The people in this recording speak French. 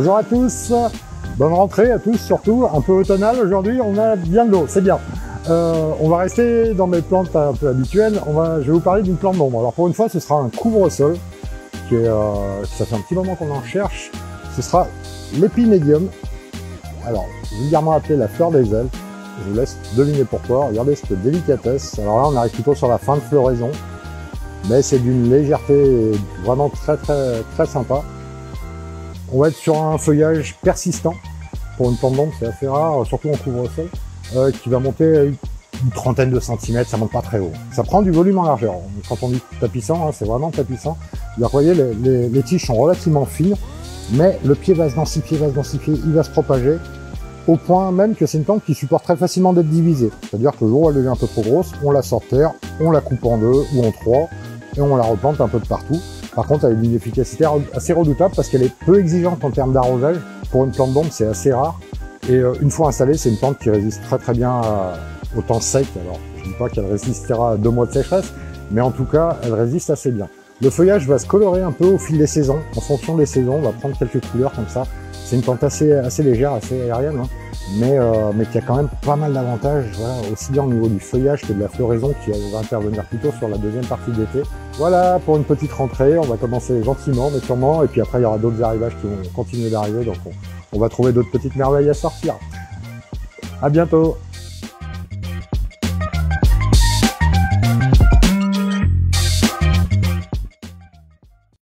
Bonjour à tous, bonne rentrée à tous, surtout un peu automnal aujourd'hui, on a bien de l'eau, c'est bien. On va rester dans mes plantes un peu habituelles, je vais vous parler d'une plante d'ombre. Alors pour une fois ce sera un couvre-sol, ça fait un petit moment qu'on en cherche, ce sera l'Epimédium, alors vulgairement appelée la fleur des ailes. Je vous laisse deviner pourquoi, regardez cette délicatesse. Alors là on arrive plutôt sur la fin de floraison, mais c'est d'une légèreté vraiment très sympa. On va être sur un feuillage persistant. Pour une plante d'ombre, c'est assez rare, surtout en couvre-sol, qui va monter une trentaine de centimètres, ça monte pas très haut. Ça prend du volume en largeur. Quand on dit tapissant, hein, c'est vraiment tapissant. Vous voyez, les tiges sont relativement fines, mais le pied va se densifier, il va se propager, au point même que c'est une plante qui supporte très facilement d'être divisée. C'est-à-dire que le jour où elle devient un peu trop grosse, on la sort de terre, on la coupe en deux ou en trois, et on la replante un peu de partout. Par contre, elle a une efficacité assez redoutable parce qu'elle est peu exigeante en termes d'arrosage. Pour une plante d'ombre, c'est assez rare. Et une fois installée, c'est une plante qui résiste très bien au temps sec. Alors, je ne dis pas qu'elle résistera à 2 mois de sécheresse, mais en tout cas, elle résiste assez bien. Le feuillage va se colorer un peu au fil des saisons. En fonction des saisons, on va prendre quelques couleurs comme ça. C'est une plante assez légère, assez aérienne, hein, mais qui a quand même pas mal d'avantages, voilà, aussi bien au niveau du feuillage que de la floraison qui va intervenir plutôt sur la deuxième partie de l'été. Voilà pour une petite rentrée, on va commencer gentiment mais sûrement, et puis après il y aura d'autres arrivages qui vont continuer d'arriver, donc on va trouver d'autres petites merveilles à sortir. À bientôt!